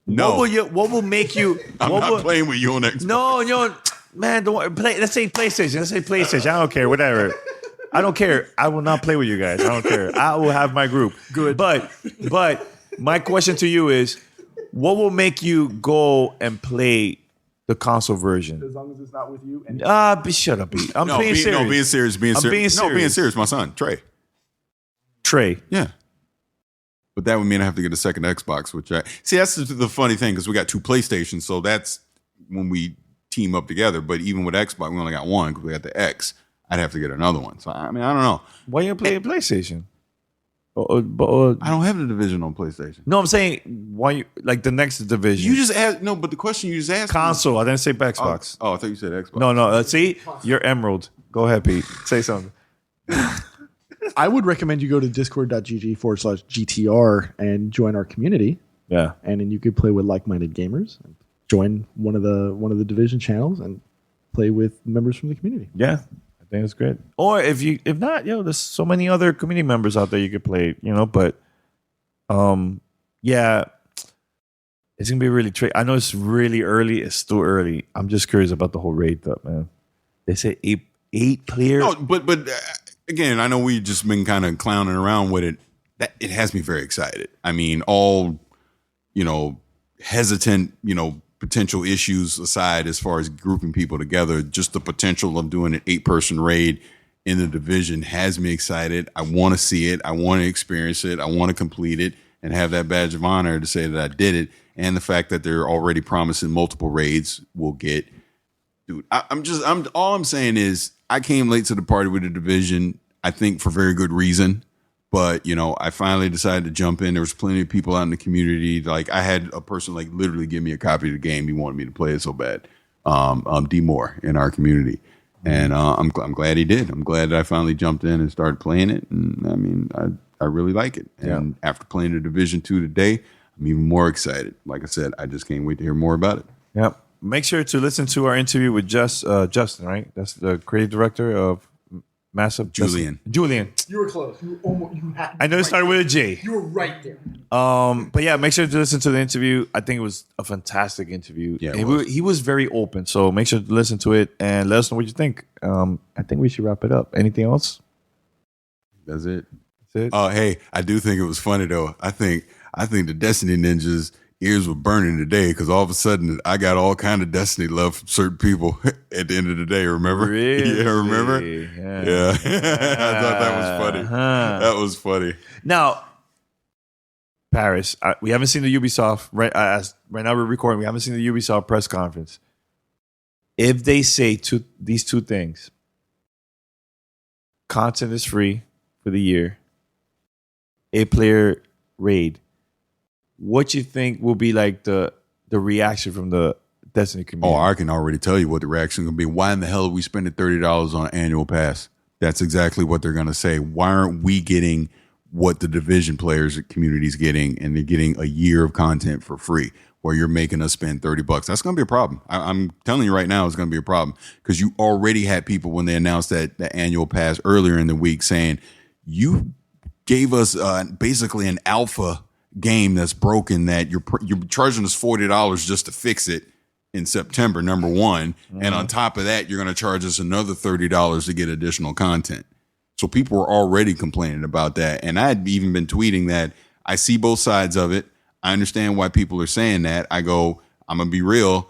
No.
What will make you?
I'm not playing with you on Xbox.
No, man. Don't worry. Let's say PlayStation. I don't care. Whatever. I don't care. I will not play with you guys. I don't care. I will have my group. Good. But my question to you is, what will make you go and play the console version?
As long as it's not with you.
Shut up, B. I'm being serious.
No, being serious. Being serious.
No,
being serious. My son, Trey. Yeah. But that would mean I have to get a second Xbox, which that's the funny thing, because we got 2 PlayStations, so that's when we team up together. But even with Xbox, we only got 1 because we got the X. I'd have to get another one. So, I mean, I don't know.
Why you play PlayStation?
I don't have the Division on PlayStation.
No, I'm saying, why you, like the next Division?
You just asked, no, but the question you just asked
console. I didn't say Xbox.
Oh, I thought you said Xbox.
No. See, you're Emerald. Go ahead, Pete. Say something.
I would recommend you go to discord.gg/GTR and join our community.
Yeah.
And then you could play with like-minded gamers. Join one of the Division channels and play with members from the community.
Yeah. I think it's great. Or if not, there's so many other community members out there you could play, but yeah, it's gonna be really tricky. I know it's really early. It's still early. I'm just curious about the whole raid stuff, man. They say eight players.
No, but again, I know we've just been kind of clowning around with it. That it has me very excited. I mean, all hesitant, potential issues aside, as far as grouping people together, just the potential of doing an 8-person raid in the Division has me excited. I want to see it. I want to experience it. I want to complete it and have that badge of honor to say that I did it. And the fact that they're already promising multiple raids we'll get. Dude, all I'm saying is I came late to the party with the Division, I think for very good reason. But, I finally decided to jump in. There was plenty of people out in the community. Like, I had a person, literally give me a copy of the game. He wanted me to play it so bad. D Moore in our community. And I'm glad he did. I'm glad that I finally jumped in and started playing it. And, I mean, I really like it. And after playing the Division 2 today, I'm even more excited. Like I said, I just can't wait to hear more about it.
Yep. Make sure to listen to our interview with Justin, right? That's the creative director of Massive.
Julian.
Julian.
You were close.
I know it started with a J.
You were right there.
But yeah, make sure to listen to the interview. I think it was a fantastic interview.
Yeah,
he was very open. So make sure to listen to it and let us know what you think. I think we should wrap it up. Anything else?
That's it.
That's it.
Oh, hey, I do think it was funny though. I think the Destiny ninjas ears were burning today because all of a sudden I got all kind of Destiny love from certain people at the end of the day. Remember?
Really?
Yeah, remember?
Yeah.
I thought that was funny. That was funny.
Now, Paris, we haven't seen the Ubisoft right now. We're recording. We haven't seen the Ubisoft press conference. If they say these two things, content is free for the year, 8-player raid, what you think will be like the reaction from the Destiny community?
Oh, I can already tell you what the reaction is going to be. Why in the hell are we spending $30 on an annual pass? That's exactly what they're going to say. Why aren't we getting what the Division players community is getting, and they're getting a year of content for free, where you're making us spend $30? That's going to be a problem. I'm telling you right now, it's going to be a problem, because you already had people when they announced that the annual pass earlier in the week saying you gave us basically an alpha game that's broken, that you're charging us $40 just to fix it in September, number one. And on top of that, you're going to charge us another $30 to get additional content. So people were already complaining about that. And I had even been tweeting that I see both sides of it. I understand why people are saying that. I go, I'm going to be real.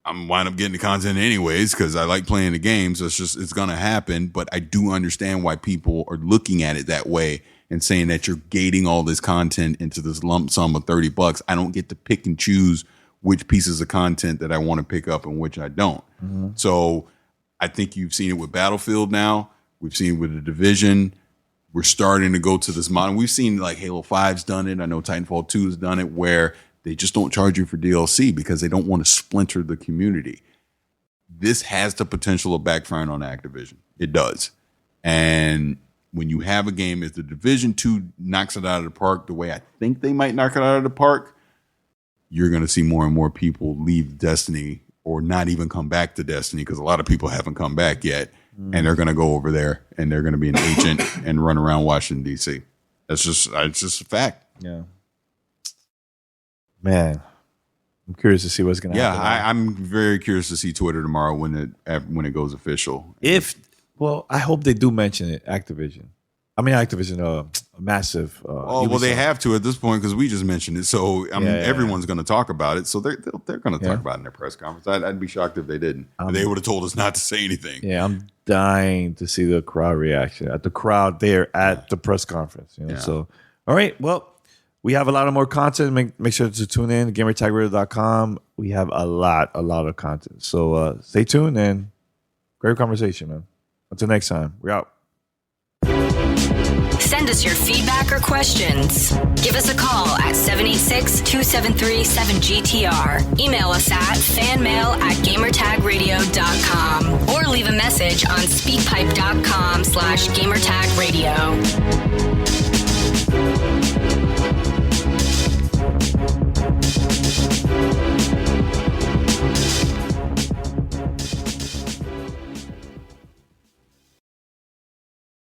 I'm wind up getting the content anyways because I like playing the games. So it's going to happen. But I do understand why people are looking at it that way and saying that you're gating all this content into this lump sum of $30. I don't get to pick and choose which pieces of content that I want to pick up and which I don't. So I think you've seen it with Battlefield now. We've seen it with the Division. We're starting to go to this model. We've seen like Halo 5's done it. I know Titanfall 2 has done it, where they just don't charge you for DLC because they don't want to splinter the community. This has the potential of backfiring on Activision. It does. And when you have a game, if the Division 2 knocks it out of the park the way I think they might knock it out of the park, you're going to see more and more people leave Destiny or not even come back to Destiny, because a lot of people haven't come back yet. And they're going to go over there and they're going to be an agent and run around Washington, D.C. It's just a fact.
Yeah. Man, I'm curious to see what's going to happen.
Yeah, I'm very curious to see Twitter tomorrow when it goes official.
I hope they do mention it, Activision. Massive.
Well, they have to at this point because we just mentioned it. So everyone's going to talk about it. So they're going to talk about it in their press conference. I'd be shocked if they didn't. They would have told us not to say anything.
Yeah, I'm dying to see the crowd reaction at the crowd there at the press conference. So, all right. Well, we have a lot of more content. Make sure to tune in, gamertagradio.com. We have a lot of content. So stay tuned and great conversation, man. Until next time, we're out.
Send us your feedback or questions. Give us a call at 786-273-7GTR. Email us at fanmail@gamertagradio.com or leave a message on speakpipe.com/gamertagradio.